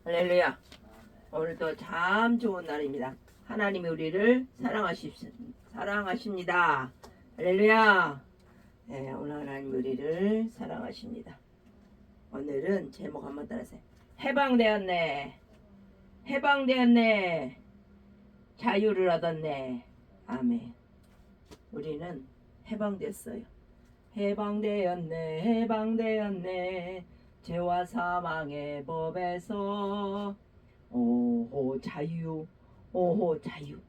할렐루야. 오늘도 참 좋은 날입니다. 하나님이 우리를 사랑하십니다. 할렐루야. 네, 오늘 하나님 우리를 사랑하십니다. 오늘은 제목 한번 따라하세요. 해방되었네. 해방되었네. 자유를 얻었네. 아멘. 우리는 해방됐어요. 해방되었네. 해방되었네. 죄와 사망의 법에서 오호 자유. 오호 자유.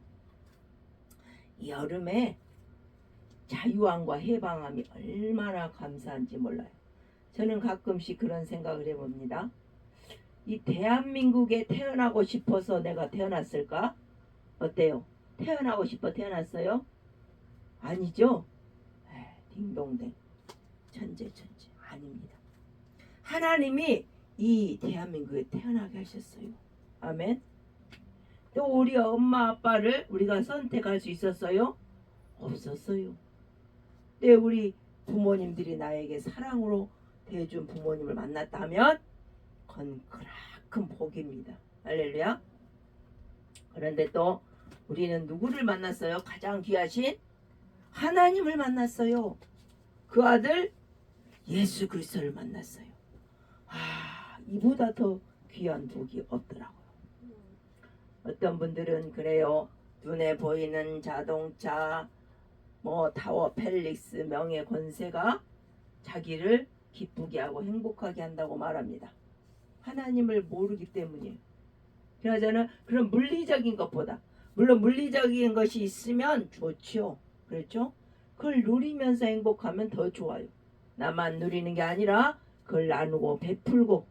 이 여름에 자유함과 해방함이 얼마나 감사한지 몰라요. 저는 가끔씩 그런 생각을 해봅니다. 이 대한민국에 태어나고 싶어서 내가 태어났을까? 어때요? 태어나고 싶어 태어났어요? 아니죠? 딩동댕. 천재 아닙니다. 하나님이 이 대한민국에 태어나게 하셨어요. 아멘. 또 우리 엄마 아빠를 우리가 선택할 수 있었어요? 없었어요. 때 우리 부모님들이 나에게 사랑으로 대해준 부모님을 만났다면 그건 크나큰 복입니다. 할렐루야. 그런데 또 우리는 누구를 만났어요? 가장 귀하신 하나님을 만났어요. 그 아들 예수 그리스도를 만났어요. 이보다 더 귀한 복이 없더라고요. 어떤 분들은 그래요. 눈에 보이는 자동차, 타워 팰리스, 명예 권세가 자기를 기쁘게 하고 행복하게 한다고 말합니다. 하나님을 모르기 때문이에요. 그래서 저는 그런 물리적인 것보다, 물론 물리적인 것이 있으면 좋죠. 그렇죠? 그걸 누리면서 행복하면 더 좋아요. 나만 누리는 게 아니라 그걸 나누고 베풀고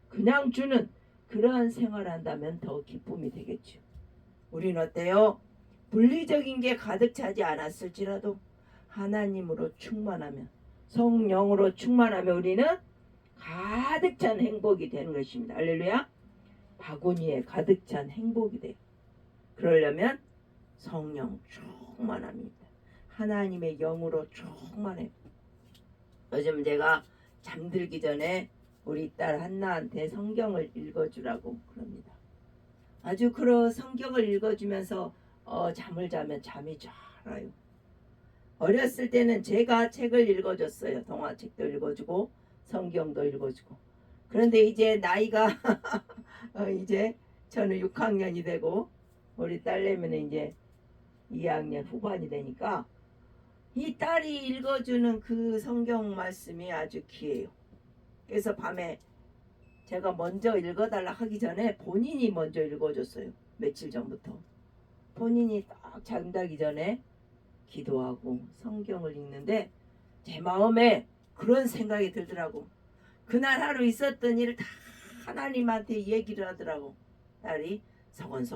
그냥 주는 그러한 생활을 한다면 더 기쁨이 되겠죠. 우리는 어때요? 물리적인 게 가득 차지 않았을지라도 하나님으로 충만하면, 성령으로 충만하면 우리는 가득 찬 행복이 되는 것입니다. 할렐루야. 바구니에 가득 찬 행복이 돼요. 그러려면 성령 충만합니다. 하나님의 영으로 충만해요. 요즘 제가 잠들기 전에 우리 딸 한나한테 성경을 읽어주라고 그럽니다. 아주 그런 성경을 읽어주면서 잠을 자면 잠이 잘 와요. 어렸을 때는 제가 책을 읽어줬어요. 동화책도 읽어주고 성경도 읽어주고. 그런데 이제 나이가 이제 저는 6학년이 되고 우리 딸내미는 이제 2학년 후반이 되니까 이 딸이 읽어주는 그 성경 말씀이 아주 귀해요. 그래서 밤에 제가 먼저 읽어달라 하기 전에 본인이 먼저 읽어줬어요. 며칠 전부터. 본인이 딱 잠자기 전에 기도하고 성경을 읽는데 제 마음에 그런 생각이 들더라고. 그날 하루 있었던 일을 다 하나님한테 얘기를 하더라고. 딸이 서건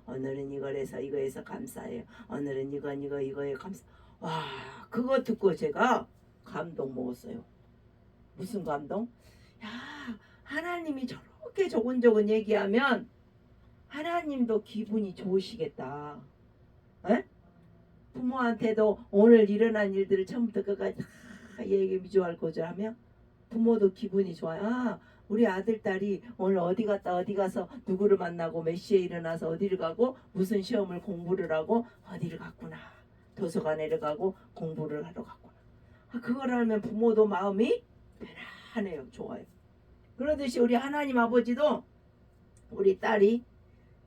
오늘은 이걸 해서 이거 해서 감사해요. 오늘은 이거에 감사. 와, 그거 듣고 제가 감동 먹었어요. 무슨 감동? 야, 하나님이 저렇게 조근조근 얘기하면 하나님도 기분이 좋으시겠다. 에? 부모한테도 오늘 일어난 일들을 처음부터 끝까지 다 얘기 미주알 고주하면 부모도 기분이 좋아요. 우리 아들 딸이 오늘 어디 갔다 어디 가서 누구를 만나고 몇 시에 일어나서 어디를 가고 무슨 시험을 공부를 하고 어디를 갔구나. 도서관에 가고 공부를 하러 갔구나. 그걸 알면 부모도 마음이 편안해요. 좋아요. 그러듯이 우리 하나님 아버지도 우리 딸이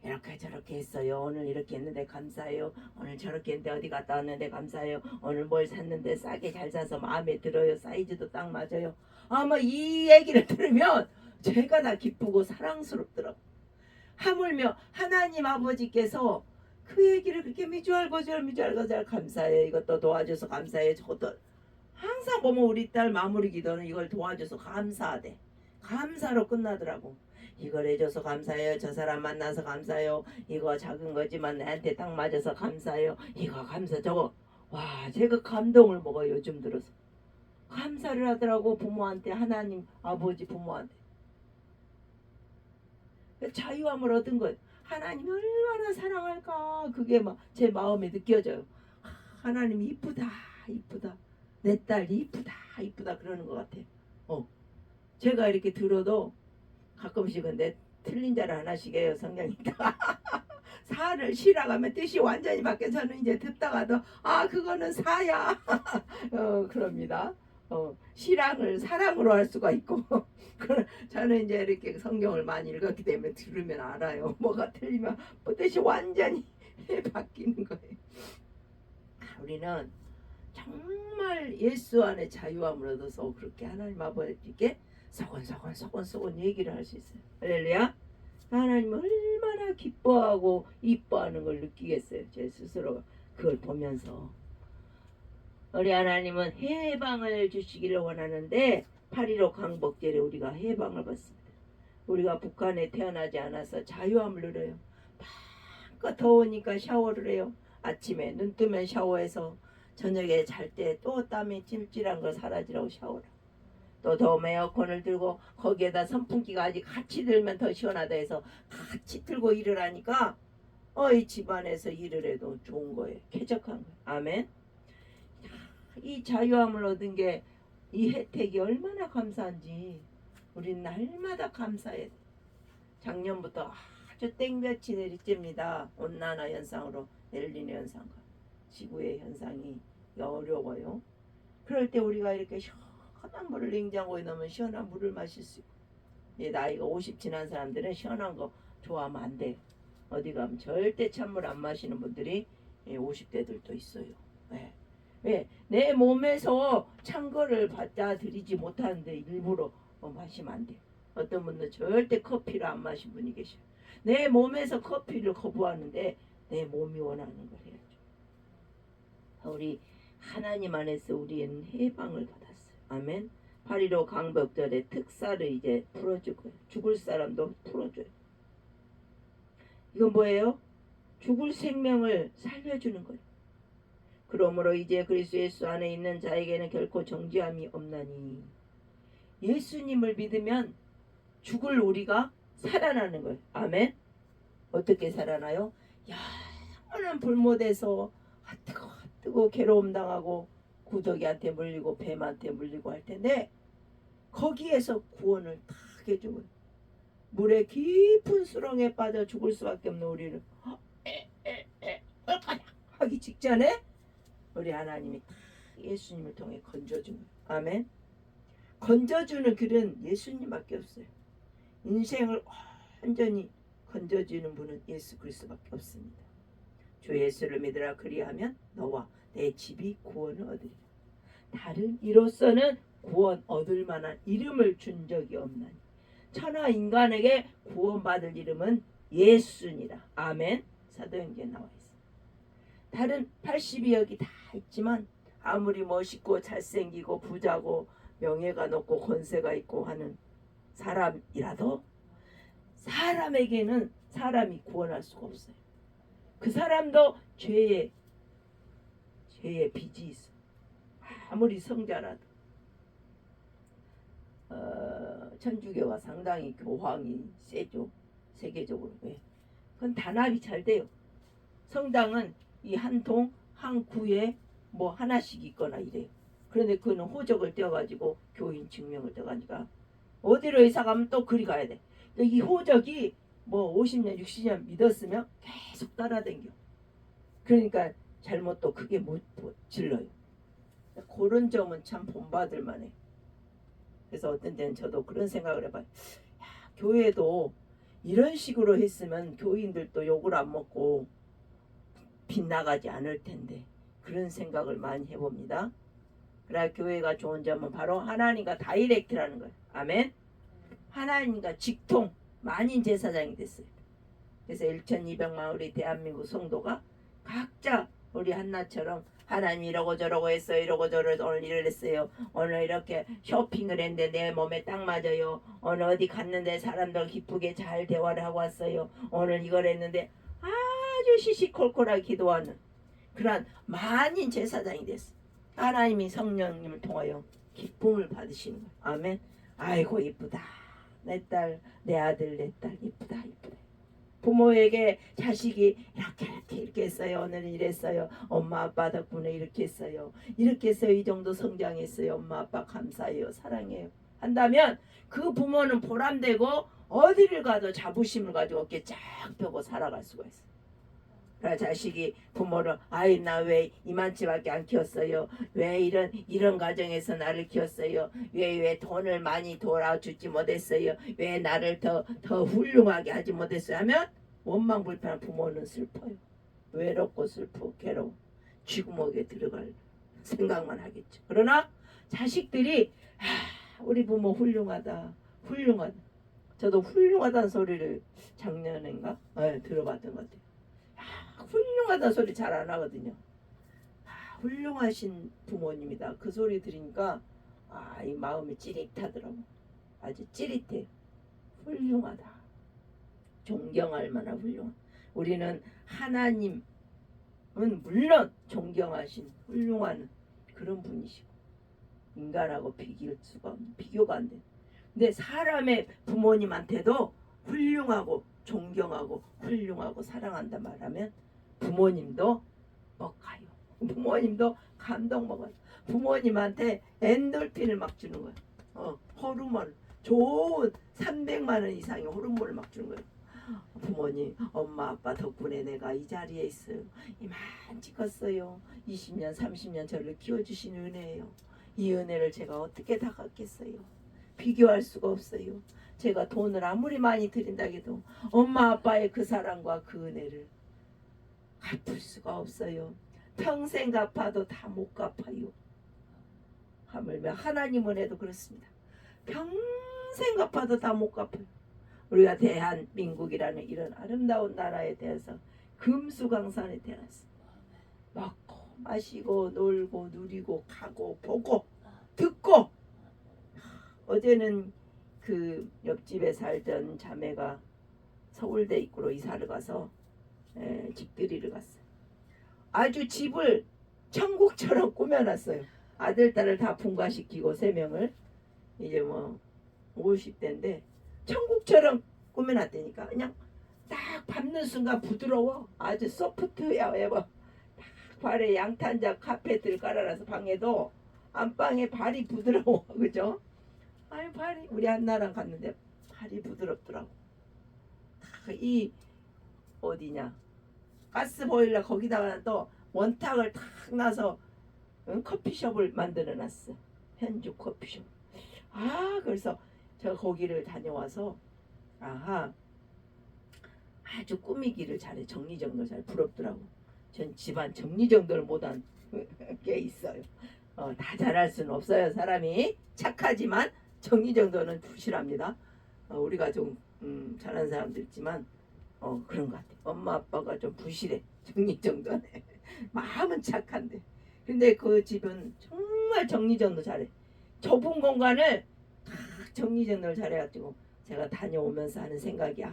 이렇게 저렇게 했어요. 오늘 이렇게 했는데 감사해요. 오늘 저렇게 했는데 어디 갔다 왔는데 감사해요. 오늘 뭘 샀는데 싸게 잘 사서 마음에 들어요. 사이즈도 딱 맞아요. 아마 이 얘기를 들으면 제가 다 기쁘고 사랑스럽더라고. 하물며 하나님 아버지께서 그 얘기를 그렇게 미주알 거절 감사해요. 이것도 도와줘서 감사해요. 저것도 항상 보면 우리 딸 마무리 기도는 이걸 도와줘서 감사하대. 감사로 끝나더라고. 이걸 해줘서 감사해요. 저 사람 만나서 감사해요. 이거 작은 거지만 나한테 딱 맞아서 감사해요. 이거 감사 저거. 와, 제가 감동을 먹어요. 요즘 들어서. 감사를 하더라고. 부모한테. 하나님 아버지 부모한테. 자유함을 얻은 거예요. 하나님이 얼마나 사랑할까. 그게 막 제 마음에 느껴져요. 하나님이 이쁘다. 내 딸이 이쁘다 그러는 것 같아요. 제가 이렇게 들어도 가끔씩 근데 틀린 자를 하나씩 해요 성경이니까. 사를 시라가면 뜻이 완전히 바뀌어. 저는 이제 듣다가도 그거는 사야. 그럽니다. 시랑을 사랑으로 할 수가 있고. 저는 이제 이렇게 성경을 많이 읽었기 때문에 들으면 알아요. 뭐가 틀리면 뜻이 완전히 바뀌는 거예요. 우리는 정말 예수 안에 자유함을 얻어서 그렇게 하나님 아버지께 서곤서곤 얘기를 할 수 있어요. 할렐루야. 하나님 얼마나 기뻐하고 이뻐하는 걸 느끼겠어요. 제 스스로가 그걸 보면서. 우리 하나님은 해방을 주시기를 원하는데 8.15 강복절에 우리가 해방을 받습니다. 우리가 북한에 태어나지 않아서 자유함을 누려요. 마음껏 더우니까 샤워를 해요. 아침에 눈 뜨면 샤워해서 저녁에 잘 때 또 땀이 찜질한 거 사라지라고 샤워를. 또 더우면 에어컨을 들고 거기에다 선풍기가 아직 같이 들면 더 시원하다 해서 같이 틀고 일을 하니까 이 집안에서 일을 해도 좋은 거예요. 쾌적한 거예요. 아멘. 이 자유함을 얻은 게 이 혜택이 얼마나 감사한지 우리는 날마다 감사해야 돼. 작년부터 아주 땡볕이 내리쬐니다. 온난화 현상으로 엘니뇨 현상과 지구의 현상이 어려워요. 그럴 때 우리가 이렇게 시원한 물을 냉장고에 넣으면 시원한 물을 마실 수 있고, 나이가 50 지난 사람들은 시원한 거 좋아하면 안 돼요. 어디 가면 절대 찬물 안 마시는 분들이 50대들도 있어요. 왜? 내 몸에서 찬 거를 받아들이지 못하는데 일부러 마시면 안 돼요. 어떤 분은 절대 커피를 안 마신 분이 계셔요. 내 몸에서 커피를 거부하는데 내 몸이 원하는 걸 해야죠. 우리 하나님 안에서 우리는 해방을 받았어요. 아멘. 8.15 강복절에 특사를 이제 풀어줄 거예요. 죽을 사람도 풀어줘요. 이건 뭐예요? 죽을 생명을 살려주는 거예요. 그러므로 이제 그리스도 예수 안에 있는 자에게는 결코 정죄함이 없나니. 예수님을 믿으면 죽을 우리가 살아나는 거예요. 아멘. 어떻게 살아나요? 영원한 불못에서 뜨고 괴로움 당하고 구더기한테 물리고 뱀한테 물리고 할 텐데 거기에서 구원을 다 해주고 물의 깊은 수렁에 빠져 죽을 수밖에 없는 우리를 하기 직전에 우리 하나님이 다 예수님을 통해 건져준 거예요. 아멘. 건져주는 길은 예수님밖에 없어요. 인생을 완전히 건져주는 분은 예수 그리스도밖에 없습니다. 주 예수를 믿으라 그리하면 너와 내 집이 구원을 얻으리라. 다른 이로서는 구원 얻을 만한 이름을 준 적이 없나니 천하 인간에게 구원받을 이름은 예수니라. 아멘. 사도행전에 나와 있습니다. 다른 82억이 다 있지만 아무리 멋있고 잘생기고 부자고 명예가 높고 권세가 있고 하는 사람이라도 사람에게는 사람이 구원할 수가 없어요. 그 사람도 죄의 빚이 있어. 아무리 성자라도 천주교가 상당히 교황이 세죠. 세계적으로. 왜? 그건 단합이 잘 돼요. 성당은 이 한 동, 한 구에 뭐 하나씩 있거나 이래요. 그런데 그는 호적을 떼어가지고 교인 증명을 떼가니까 어디로 이사 가면 또 그리 가야 돼. 이 호적이 뭐 50년, 60년 믿었으면 계속 따라다녀. 그러니까 잘못도 크게 못 질러요. 그런 점은 참 본받을 만해. 그래서 어떤 때는 저도 그런 생각을 해봐요. 교회도 이런 식으로 했으면 교인들도 욕을 안 먹고 빗나가지 않을 텐데 그런 생각을 많이 해봅니다. 그래야 교회가 좋은 점은 바로 하나님과 다이렉트라는 거예요. 아멘. 하나님과 직통 만인 제사장이 됐어요. 그래서 1,200만 우리 대한민국 성도가 각자 우리 한나처럼 하나님 이러고 저러고 했어요. 이러고 저러고 오늘 이를 했어요. 오늘 이렇게 쇼핑을 했는데 내 몸에 딱 맞아요. 오늘 어디 갔는데 사람들 기쁘게 잘 대화를 하고 왔어요. 오늘 이걸 했는데 아주 시시콜콜하게 기도하는 그런 만인 제사장이 됐어요. 하나님이 성령님을 통하여 기쁨을 받으시는 거예요. 아멘. 아이고 이쁘다. 내 딸, 내 아들, 내 딸 이쁘다 이쁘다. 부모에게 자식이 이렇게 했어요. 오늘은 이랬어요. 엄마 아빠 덕분에 이렇게 했어요. 이렇게 해서 이 정도 성장했어요. 엄마 아빠 감사해요. 사랑해요. 한다면 그 부모는 보람되고 어디를 가도 자부심을 가지고 어깨 쫙 펴고 살아갈 수가 있어. 그러니까 자식이 부모를 아이 나 왜 이만치밖에 안 키웠어요? 왜 이런 가정에서 나를 키웠어요? 왜 돈을 많이 돌아주지 못했어요? 왜 나를 더 훌륭하게 하지 못했어요? 하면 원망 불편한 부모는 슬퍼요. 외롭고 슬프고 괴로워 쥐구멍에 들어갈 생각만 하겠죠. 그러나 자식들이 우리 부모 훌륭하다 훌륭하다. 저도 훌륭하다는 소리를 작년인가 들어봤던 것 같아요. 훌륭하다는 소리 잘 안 하거든요. 훌륭하신 부모님이다. 그 소리 들으니까 이 마음이 찌릿하더라고. 아주 찌릿해요. 훌륭하다. 존경할 만한 훌륭한. 우리는 하나님은 물론 존경하신 훌륭한 그런 분이시고 인간하고 비교가 안 돼. 근데 사람의 부모님한테도 훌륭하고 존경하고 훌륭하고 사랑한다 말하면 부모님도 먹어요. 부모님도 감동 먹어요. 부모님한테 엔돌핀을 막 주는 거예요. 호르몬 좋은 300만 원 이상의 호르몬을 막 주는 거예요. 부모님, 엄마, 아빠 덕분에 내가 이 자리에 있어요. 이만치 컸어요. 20년, 30년 저를 키워주신 은혜예요. 이 은혜를 제가 어떻게 다 갚겠어요. 비교할 수가 없어요. 제가 돈을 아무리 많이 드린다 해도 엄마, 아빠의 그 사랑과 그 은혜를 갚을 수가 없어요. 평생 갚아도 다 못 갚아요. 하물며 하나님은 해도 그렇습니다. 평생 갚아도 다 못 갚아요. 우리가 대한민국이라는 이런 아름다운 나라에 대해서 금수강산에 태어났어. 먹고 마시고 놀고 누리고 가고 보고 듣고. 어제는 그 옆집에 살던 자매가 서울대 입구로 이사를 가서 집들이를 갔어요. 아주 집을 천국처럼 꾸며놨어요. 아들 딸을 다 분가시키고 3명을 이제 뭐 50대인데 천국처럼 꾸며놨다니까. 그냥 딱 밟는 순간 부드러워. 아주 소프트야. 딱 발에 양탄자 카페트를 깔아놔서 방에도 안방에 발이 부드러워. 그죠? 아니 발이 우리 한나랑 갔는데 발이 부드럽더라고. 이 어디냐 가스보일러 거기다가 또 원탁을 탁 놔서 커피숍을 만들어놨어. 현주 커피숍. 그래서 제가 거기를 다녀와서 아주 꾸미기를 잘해. 정리정돈 잘 부럽더라고. 전 집안 정리정돈을 못한 게 있어요. 다 잘할 수는 없어요. 사람이 착하지만 정리정돈은 부실합니다. 우리가 좀 잘하는 사람도 있지만 그런 것 같아. 엄마 아빠가 좀 부실해. 정리정돈에. 마음은 착한데. 근데 그 집은 정말 정리정돈 잘해. 좁은 공간을 딱 정리정돈을 잘해가지고 제가 다녀오면서 하는 생각이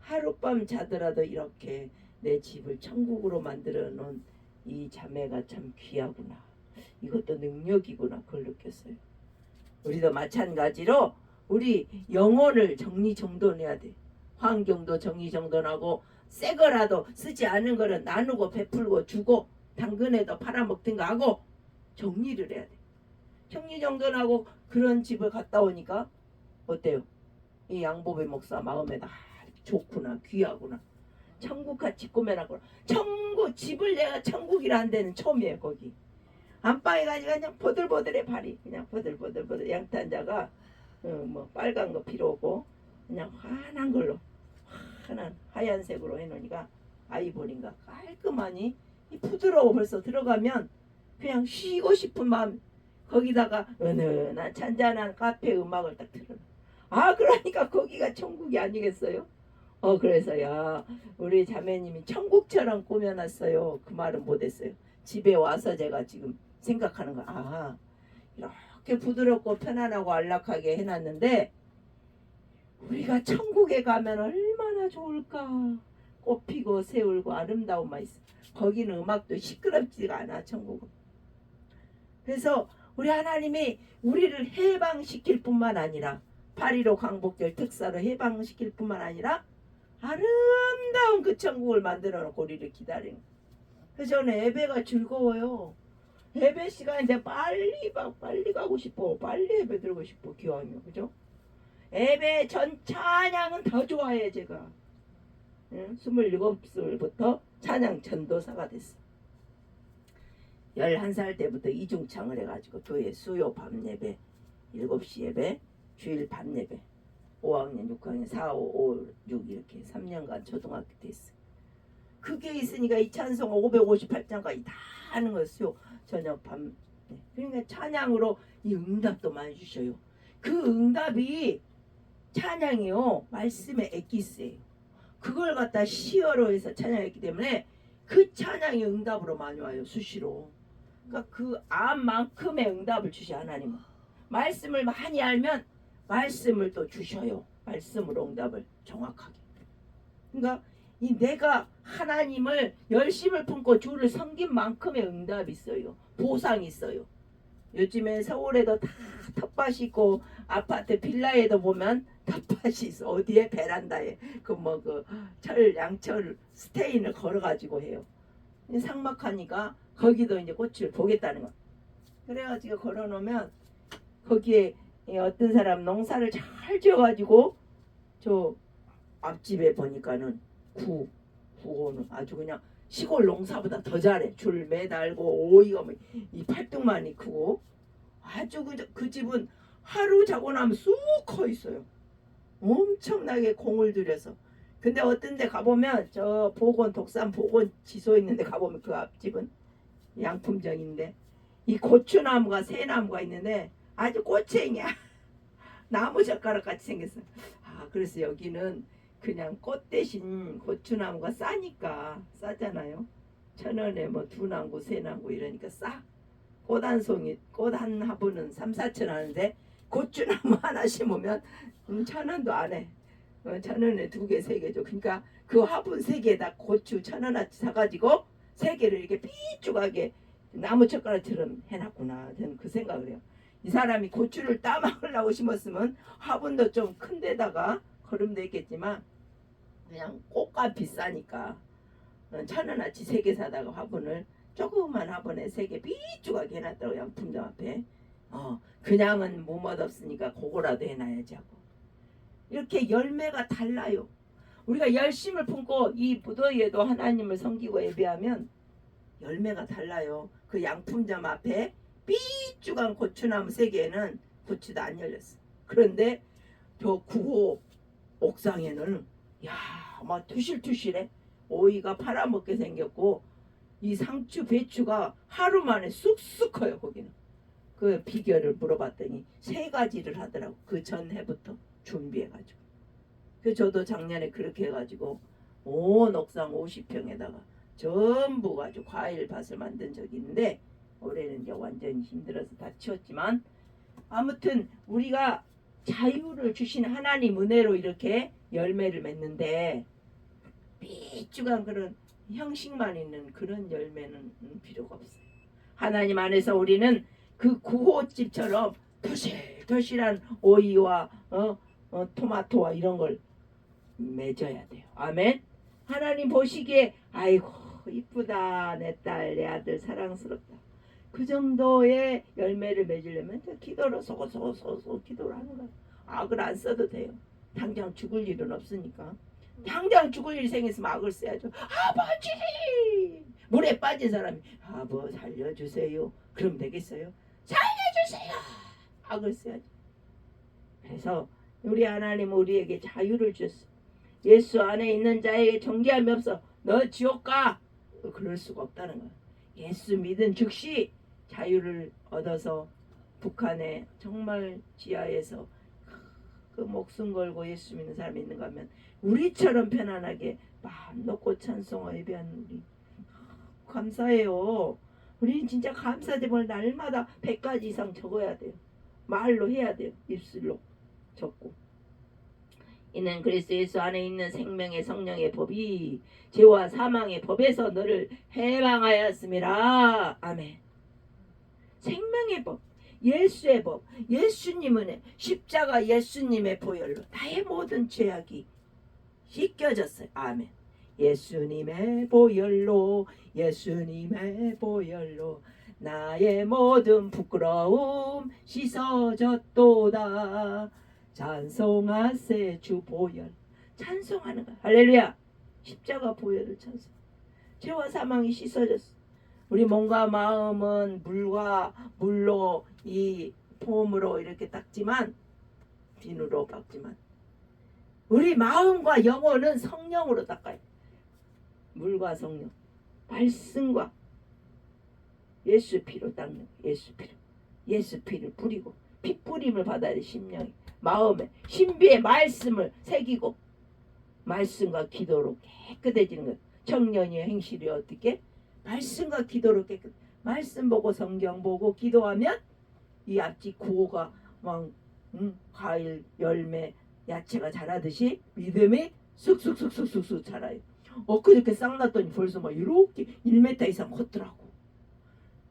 하룻밤 자더라도 이렇게 내 집을 천국으로 만들어 놓은 이 자매가 참 귀하구나. 이것도 능력이구나. 그걸 느꼈어요. 우리도 마찬가지로 우리 영혼을 정리정돈해야 돼. 환경도 정리정돈하고 새 거라도 쓰지 않은 거는 나누고 베풀고 주고 당근에도 팔아먹든가 하고 정리를 해야 돼. 정리정돈하고 그런 집을 갔다 오니까 어때요? 이 양보배 목사 마음에 좋구나. 귀하구나. 천국같이 꾸며놨구나. 천국 집을 내가 천국이라 한 데는 처음이에요. 거기 안방에 가니까 그냥 보들보들해. 발이 그냥 보들보들. 양탄자가 뭐 빨간 거 필요 없고 그냥 환한 걸로 환한 하얀색으로 해놓으니까 아이보리인가 깔끔하니 부드러워. 벌써 들어가면 그냥 쉬고 싶은 마음. 거기다가 은은한 잔잔한 카페 음악을 딱 틀어놔. 그러니까 거기가 천국이 아니겠어요? 그래서야 우리 자매님이 천국처럼 꾸며놨어요. 그 말은 못했어요. 집에 와서 제가 지금 생각하는 거. 이렇게 부드럽고 편안하고 안락하게 해놨는데 우리가 천국에 가면 얼마나 좋을까. 꽃피고 새울고 아름다운 맛 있어. 거기는 음악도 시끄럽지가 않아. 천국은. 그래서 우리 하나님이 우리를 해방시킬 뿐만 아니라 8.15 광복절 특사로 해방시킬 뿐만 아니라 아름다운 그 천국을 만들어 놓고 우리를 기다리는 거예요. 그래서 저는 예배가 즐거워요. 예배 시간인데 빨리 가고 싶어. 빨리 예배 들고 싶어. 기왕이요. 그죠? 예배 전 찬양은 더 좋아해 제가. 27살부터 찬양 전도사가 됐어. 11살 때부터 이중창을 해가지고 교회 수요 밤 예배, 7시 예배, 주일 밤 예배, 5학년, 6학년, 4, 5, 6 이렇게 3년간 초등학교 됐어. 그게 있으니까 이 찬송 558장까지 다 하는 거예요. 수요 저녁 밤. 그러니까 찬양으로 이 응답도 많이 주셔요. 그 응답이 찬양이요 말씀의 엑기스예요. 그걸 갖다 시어로 해서 찬양했기 때문에 그 찬양이 응답으로 많이 와요. 수시로. 그러니까 그 암만큼의 응답을 주시 하나님은. 말씀을 많이 알면 말씀을 또 주셔요. 말씀으로 응답을 정확하게. 그러니까 이 내가 하나님을 열심을 품고 주를 섬긴 만큼의 응답이 있어요. 보상이 있어요. 요즘에 서울에도 다 텃밭이 있고 아파트 빌라에도 보면 텃밭이 있어. 어디에 베란다에 양철 스테인을 걸어가지고 해요. 삭막하니까 거기도 이제 꽃을 보겠다는 거. 그래가지고 걸어놓으면 거기에 어떤 사람 농사를 잘 지어가지고 저 앞집에 보니까는 구호는 아주 그냥 시골 농사보다 더 잘해. 줄 매달고 오이가 이 팔뚝만이 크고 아주 그 집은 하루 자고 나면 쑥 커 있어요. 엄청나게 공을 들여서. 근데 어떤 데 가보면 저 독산 보건 지소 있는데 가보면 그 앞집은 양품장인데 이 고추나무가 새 나무가 있는데 아주 꼬챙이야. 나무 젓가락 같이 생겼어. 그래서 여기는 그냥 꽃 대신 고추나무가 싸니까 싸잖아요. 1,000원에 뭐 2나무 3나무 이러니까 싸. 꽃 한 화분은 3, 4천 하는데 고추나무 하나 심으면 1,000원도 안 해. 1,000원에 2개 3개 줘. 그러니까 그 화분 3개에다 고추 1,000원어치 사가지고 3개를 이렇게 삐죽하게 나무 젓가락처럼 해놨구나. 저는 그 생각을 해요. 이 사람이 고추를 따먹으려고 심었으면 화분도 좀 큰 데다가 걸음도 있겠지만 그냥 꽃값 비싸니까 1,000원어치 3개 사다가 화분을 조그만 화분에 3개 삐죽하게 해놨다고 양품점 앞에. 그냥은 뭐 맛없으니까 그거라도 해놔야지 하고. 이렇게 열매가 달라요. 우리가 열심을 품고 이 무더위에도 하나님을 섬기고 예배하면 열매가 달라요. 그 양품점 앞에 삐죽한 고추나무 3개에는 고추도 안 열렸어. 그런데 저 9호 옥상에는 막 투실투실해. 오이가 팔아먹게 생겼고 이 상추 배추가 하루 만에 쑥쑥 커요. 거기는. 그 비결을 물어봤더니 3가지를 하더라고. 그 전해부터 준비해가지고. 그 저도 작년에 그렇게 해가지고 온 옥상 50평에다가 전부 가지고 과일밭을 만든 적이 있는데 올해는 이제 완전히 힘들어서 다 치웠지만 아무튼 우리가 자유를 주신 하나님 은혜로 이렇게 열매를 맺는데 삐죽한 그런 형식만 있는 그런 열매는 필요가 없어요. 하나님 안에서 우리는 그 구호집처럼 토실토실한 오이와 토마토와 이런 걸 맺어야 돼요. 아멘. 하나님 보시기에 아이고 이쁘다 내 딸 내 아들 사랑스럽다. 그 정도의 열매를 맺으려면 기도로 소소소소 기도를 하는 거예요. 악을 안 써도 돼요. 당장 죽을 일은 없으니까. 당장 죽을 일이 생겼으면 악을 써야죠. 아버지 물에 빠진 사람이 아버 살려주세요. 그럼 되겠어요? 살려주세요. 악을 써야죠. 그래서 우리 하나님 우리에게 자유를 주셨어. 예수 안에 있는 자에게 정죄함이 없어. 너 지옥 가. 그럴 수가 없다는 거야. 예수 믿은 즉시 자유를 얻어서 북한에 정말 지하에서 그 목숨 걸고 예수 믿는 사람이 있는가 하면 우리처럼 편안하게 마음 놓고 찬송하 예배하는 우리 감사해요. 우리는 진짜 감사 제목을 날마다 100가지 이상 적어야 돼요. 말로 해야 돼요. 입술로 적고. 이는 그리스도 예수 안에 있는 생명의 성령의 법이 죄와 사망의 법에서 너를 해방하였음이라. 아멘. 생명의 법, 예수의 법, 예수님은 십자가 예수님의 보혈로 나의 모든 죄악이 씻겨졌어요. 아멘. 예수님의 보혈로 예수님의 보혈로 나의 모든 부끄러움 씻어졌도다. 찬송하세 주 보혈. 찬송하는 거야. 할렐루야. 십자가 보혈을 찬송. 죄와 사망이 씻어졌어. 우리 몸과 마음은 물로 이 폼으로 이렇게 닦지만, 비누로 닦지만, 우리 마음과 영혼은 성령으로 닦아요. 물과 성령, 말씀과 예수 피로 닦는 거예요. 예수 피로. 예수 피를 뿌리고 피 뿌림을 받아야 돼. 심령에, 마음에, 신비의 말씀을 새기고 말씀과 기도로 깨끗해지는 거예요. 청년의 행실이 어떻게? 말씀과 기도로 깨끗. 말씀 보고 성경 보고 기도하면 이 앞뒤 구호가 막 과일 열매 야채가 자라듯이 믿음이 쑥쑥쑥쑥쑥 자라요. 엊그저께 쌍났더니 벌써 막 이렇게 1m 이상 컸더라고.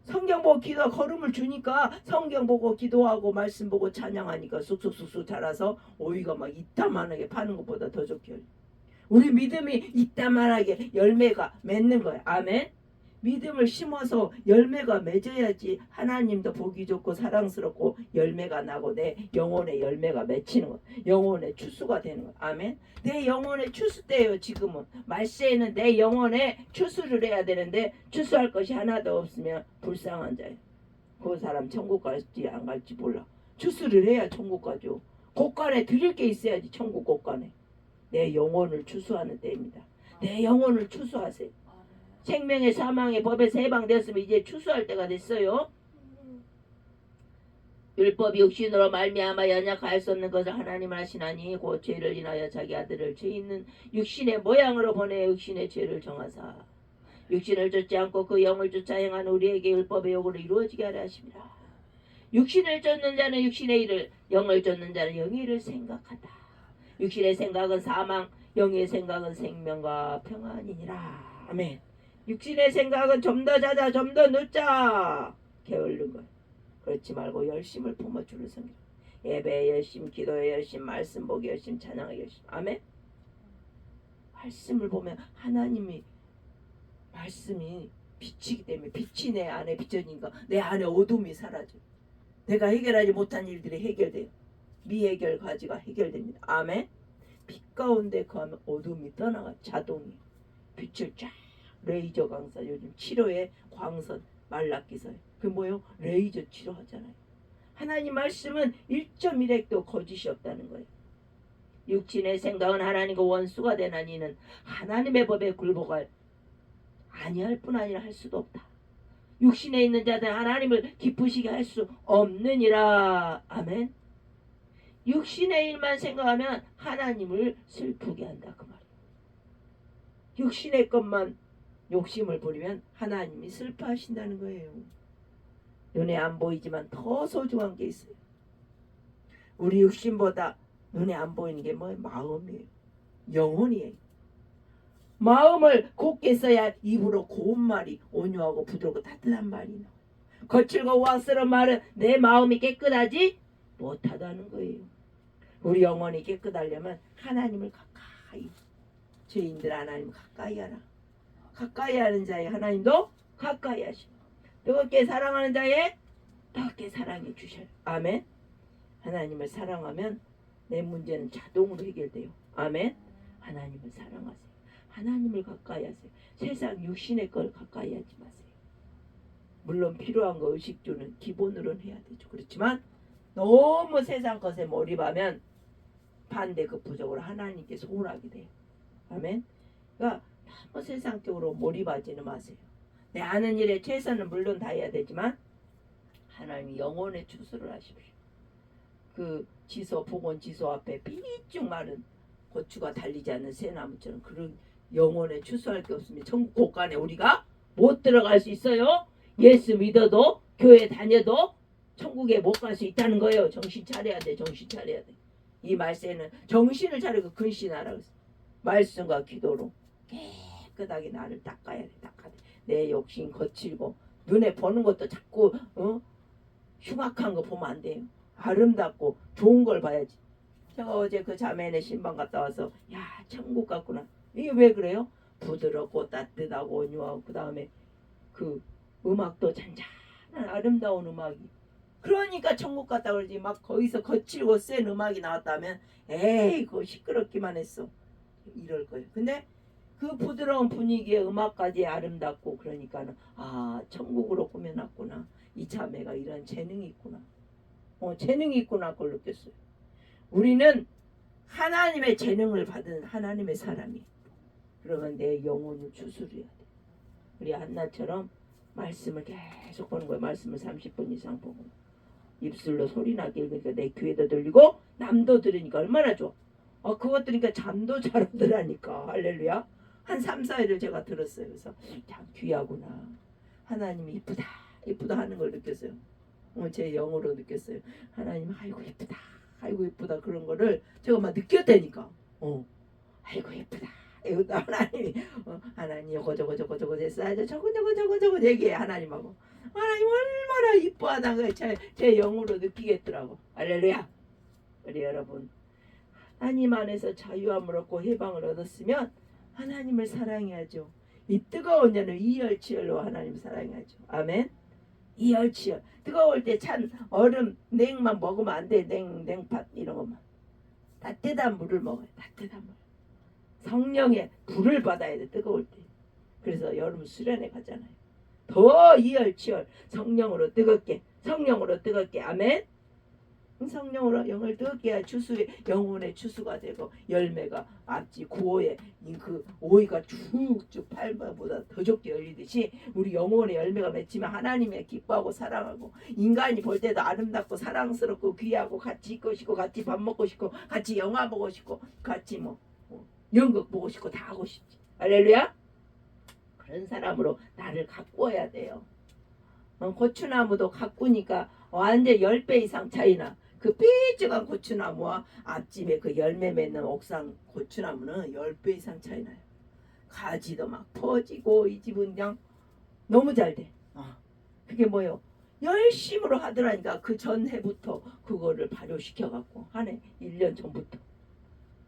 성경 보고 기도 걸음을 주니까 성경 보고 기도하고 말씀 보고 찬양하니까 쑥쑥쑥쑥 자라서 오이가 막 이따만하게 파는 것보다 더 좋게. 우리 믿음이 이따만하게 열매가 맺는 거야. 아멘. 믿음을 심어서 열매가 맺어야지 하나님도 보기 좋고 사랑스럽고 열매가 나고 내 영혼의 열매가 맺히는 거야. 영혼의 추수가 되는 거야. 아멘. 내 영혼의 추수 때예요. 지금은 말세에는 내 영혼의 추수를 해야 되는데 추수할 것이 하나도 없으면 불쌍한 자예요. 그 사람 천국 갈지 안 갈지 몰라. 추수를 해야 천국 가죠. 곳간에 드릴 게 있어야지. 천국 곳간에 내 영혼을 추수하는 때입니다. 내 영혼을 추수하세요. 생명의 사망의 법에서 해방되었으면 이제 추수할 때가 됐어요. 율법이 육신으로 말미암아 연약할 수 없는 것을 하나님을 하시나니 곧 죄를 인하여 자기 아들을 죄 있는 육신의 모양으로 보내 육신의 죄를 정하사 육신을 쫓지 않고 그 영을 쫓아 행한 우리에게 율법의 요구를 이루어지게 하려 하십니다. 육신을 쫓는 자는 육신의 일을, 영을 쫓는 자는 영의 일을 생각하다. 육신의 생각은 사망, 영의 생각은 생명과 평안이니라. 아멘. 육신의 생각은 좀 더 자자 좀 더 늦자 게으른 거예요. 그렇지 말고 열심을 품어 주를 섬겨. 예배에 열심, 기도에 열심, 말씀 보기 열심, 찬양에 열심. 아멘. 말씀을 보면 하나님이 말씀이 빛이기 때문에 빛이 내 안에 비춰지니까 내 안에 어둠이 사라져. 내가 해결하지 못한 일들이 해결돼요. 미해결 과제가 해결됩니다. 아멘. 빛 가운데 거하면 어둠이 떠나가. 자동이 빛을 쫙. 레이저 강사 요즘 치료에 광선 말라기서 그 뭐요? 레이저 치료하잖아요. 하나님 말씀은 1.1핵도 거짓이 없다는 거예요. 육신의 생각은 하나님과 원수가 되나니 이는 하나님의 법에 굴복할 아니할 뿐 아니라 할 수도 없다. 육신에 있는 자들은 하나님을 기쁘시게 할 수 없느니라. 아멘. 육신의 일만 생각하면 하나님을 슬프게 한다 그 말이에요. 육신의 것만 욕심을 부리면 하나님이 슬퍼하신다는 거예요. 눈에 안 보이지만 더 소중한 게 있어요. 우리 육신보다 눈에 안 보이는 게 뭐예요? 마음이에요. 영혼이에요. 마음을 곱게 써야 입으로 고운 말이 온유하고 부드럽고 따뜻한 말이 나와요. 거칠고 우악스러운 말은 내 마음이 깨끗하지 못하다는 거예요. 우리 영혼이 깨끗하려면 하나님을 가까이, 죄인들 하나님 가까이 하라. 가까이 하는 자의 하나님도 가까이 하시고 뜨겁게 사랑하는 자의 뜨겁게 사랑해 주셔요. 아멘. 하나님을 사랑하면 내 문제는 자동으로 해결돼요. 아멘. 하나님을 사랑하세요. 하나님을 가까이 하세요. 세상 육신의 걸 가까이 하지 마세요. 물론 필요한 거 의식주는 기본으로는 해야 되죠. 그렇지만 너무 세상 것에 몰입하면 반대급부적으로 하나님께 소홀하게 돼요. 아멘. 그러니까 너무 세상적으로 몰입하지는 마세요. 내 아는 일에 최선은 물론 다해야 되지만 하나님이 영혼의 추수를 하십시오. 그 지소 복원 지소 앞에 삐쭉 마른 고추가 달리지 않는 새나무처럼 그런 영혼의 추수할 게 없으면 천국 곳간에 우리가 못 들어갈 수 있어요. 예수 믿어도 교회 다녀도 천국에 못 갈 수 있다는 거예요. 정신 차려야 돼. 정신 차려야 돼. 이 말세는 정신을 차리고 근신하라고 했어요. 말씀과 기도로 깨끗하게 나를 닦아야 돼. 닦아야 돼. 내 욕심 거칠고 눈에 보는 것도 자꾸 흉악한 거 보면 안 돼요. 아름답고 좋은 걸 봐야지. 제가 어제 그 자매네 신방 갔다 와서 야 천국 같구나. 이게 왜 그래요? 부드럽고 따뜻하고 온유하고 그 다음에 그 음악도 잔잔한 아름다운 음악이 그러니까 천국 갔다 그러지. 막 거기서 거칠고 센 음악이 나왔다면 에이 그거 시끄럽기만 했어 이럴 거예요. 근데 그 부드러운 분위기의 음악까지 아름답고 그러니까는 아 천국으로 꾸며놨구나. 이 자매가 이런 재능이 있구나. 재능이 있구나 그걸 느꼈어요. 우리는 하나님의 재능을 받은 하나님의 사람이. 그러면 내 영혼을 추스려야 돼. 우리 한나처럼 말씀을 계속 보는 거예요. 말씀을 30분 이상 보고 입술로 소리나게 읽으니까 내 귀에도 들리고 남도 들으니까 얼마나 좋아. 그것 들으니까 잠도 잘 오더라니까. 할렐루야. 한 3, 4일을 제가 들었어요. 그래서 참 귀하구나. 하나님이 이쁘다 이쁘다 하는 걸 느꼈어요. 제 영으로 느꼈어요. 하나님 아이고 이쁘다 아이고 이쁘다 그런 거를 제가 막 느꼈다니까. 아이고 이쁘다. 하나님이 하나님 요거 저거 됐어야죠. 저거 얘기해 하나님하고. 하나님 얼마나 이뻐하다는 걸 제 영으로 느끼겠더라고. 할렐루야. 우리 여러분 하나님 안에서 자유함을 얻고 해방을 얻었으면 하나님을 사랑해야죠. 이 뜨거운 열을 이열치열로 하나님 사랑해야죠. 아멘. 이열치열. 뜨거울 때 찬 얼음 냉만 먹으면 안 돼. 냉팥 이런 것만. 따뜻한 물을 먹어요. 따뜻한 물. 성령의 불을 받아야 돼. 뜨거울 때. 그래서 여름 수련회 가잖아요. 더 이열치열 성령으로 뜨겁게 아멘. 성령으로 영을 뜨겁게 해야 영혼의 추수가 되고 열매가 앞지 구호에 그 오이가 쭉쭉 팔보다 더 좋게 열리듯이 우리 영혼의 열매가 맺히면 하나님의 기뻐하고 사랑하고 인간이 볼 때도 아름답고 사랑스럽고 귀하고 같이 있고 싶고 같이 밥 먹고 싶고 같이 영화 보고 싶고 같이 연극 보고 싶고 다 하고 싶지. 할렐루야. 그런 사람으로 나를 가꾸어야 돼요. 고추나무도 가꾸니까 완전 10배 이상 차이나. 그 삐죽한 고추나무와 앞집에 그 열매 맺는 옥상 고추나무는 10배 이상 차이 나요. 가지도 막 퍼지고 이 집은 그냥 너무 잘 돼. 그게 뭐예요? 열심으로 하더라니까. 그 전해부터 그거를 발효시켜갖고 하네. 1년 전부터.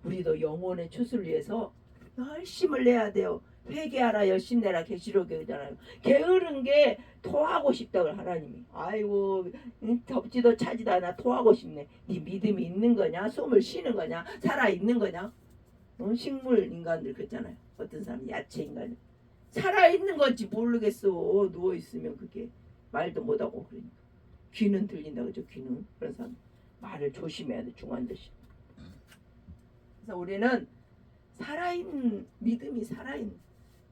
우리도 영혼의 추수를 위해서 열심을 내야 돼요. 회개하라 열심 내라 계시록에 있잖아요. 게으른 게 토하고 싶다고 하나님이. 아이고 덥지도 차지도 않아 토하고 싶네. 네 믿음이 있는 거냐? 숨을 쉬는 거냐? 살아있는 거냐? 식물 인간들 그랬잖아요. 어떤 사람 야채 인간 살아있는 건지 모르겠어. 누워있으면 그게 말도 못하고 그러니까. 귀는 들린다 그죠? 귀는. 그런 사람 말을 조심해야 돼. 중환자씨. 그래서 우리는 살아있는 믿음이 살아있는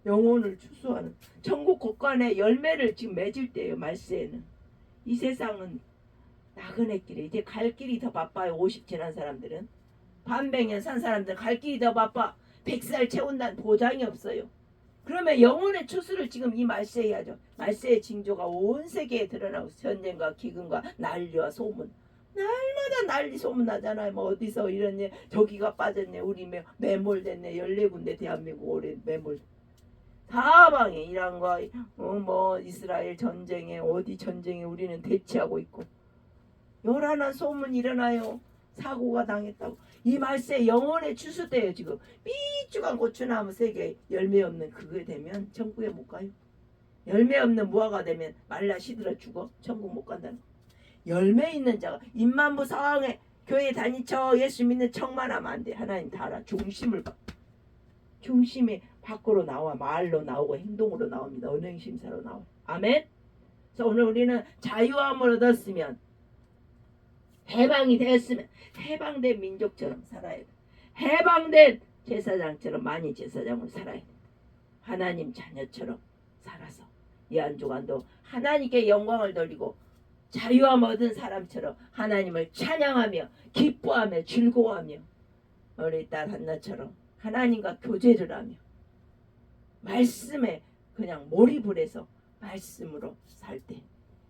영혼을 추수하는 천국 곳간에 열매를 지금 맺을 때예요. 말세에는 이 세상은 나그네 길에 이제 갈 길이 더 바빠요. 50 지난 사람들은 반백년 산 사람들은 갈 길이 더 바빠. 100살 채운다는 보장이 없어요. 그러면 영혼의 추수를 지금 이 말세에 해야죠. 말세의 징조가 온 세계에 드러나고 전쟁과 기근과 난리와 소문 날마다 난리 소문 나잖아요. 어디서 이런 일 저기가 빠졌네. 우리 매몰됐네. 14군데 대한민국 올해 매몰 사방에 이란과 이스라엘 전쟁에 어디 전쟁에 우리는 대치하고 있고 요란한 소문 일어나요. 사고가 당했다고. 이 말세 영혼의 추수 때예요. 지금 삐죽한 고추나무 세계 열매 없는 그게 되면 천국에 못 가요. 열매 없는 무화과 되면 말라 시들어 죽어. 천국 못 간다는 거. 열매 있는 자가 임만부 상황에 교회 다니쳐 예수 믿는 척만 하면 안 돼. 하나님 다 알아. 중심을 봐. 중심이 밖으로 나와. 말로 나오고 행동으로 나옵니다. 언행심사로 나와요. 아멘. 그래서 오늘 우리는 자유함을 얻었으면 해방이 되었으면 해방된 민족처럼 살아야 돼. 해방된 제사장처럼 많이 제사장으로 살아야 돼. 하나님 자녀처럼 살아서 이 한 주간도 하나님께 영광을 돌리고 자유함 얻은 사람처럼 하나님을 찬양하며 기뻐하며 즐거워하며 우리 딸 한나처럼 하나님과 교제를 하며 말씀에 그냥 몰입을 해서 말씀으로 살 때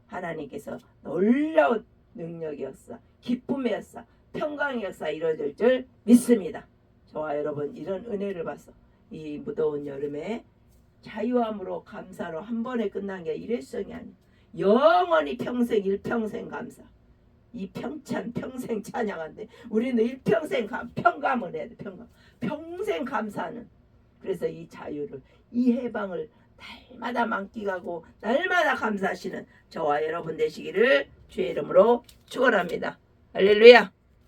하나님께서 놀라운 능력의 역사, 기쁨의 역사, 평강의 역사 이루어질 줄 믿습니다. 저와 여러분 이런 은혜를 봐서 이 무더운 여름에 자유함으로 감사로 한 번에 끝난 게 일회성이 아니에요. 영원히 평생 일평생 감사. 이 평찬 평생 찬양한데 우리는 일평생 평감을 해야 돼. 평감. 평생 감사하는. 그래서 이 자유를 이 해방을 날마다 만끽하고 날마다 감사하시는 저와 여러분 되시기를 주의 이름으로 축원합니다. 할렐루야.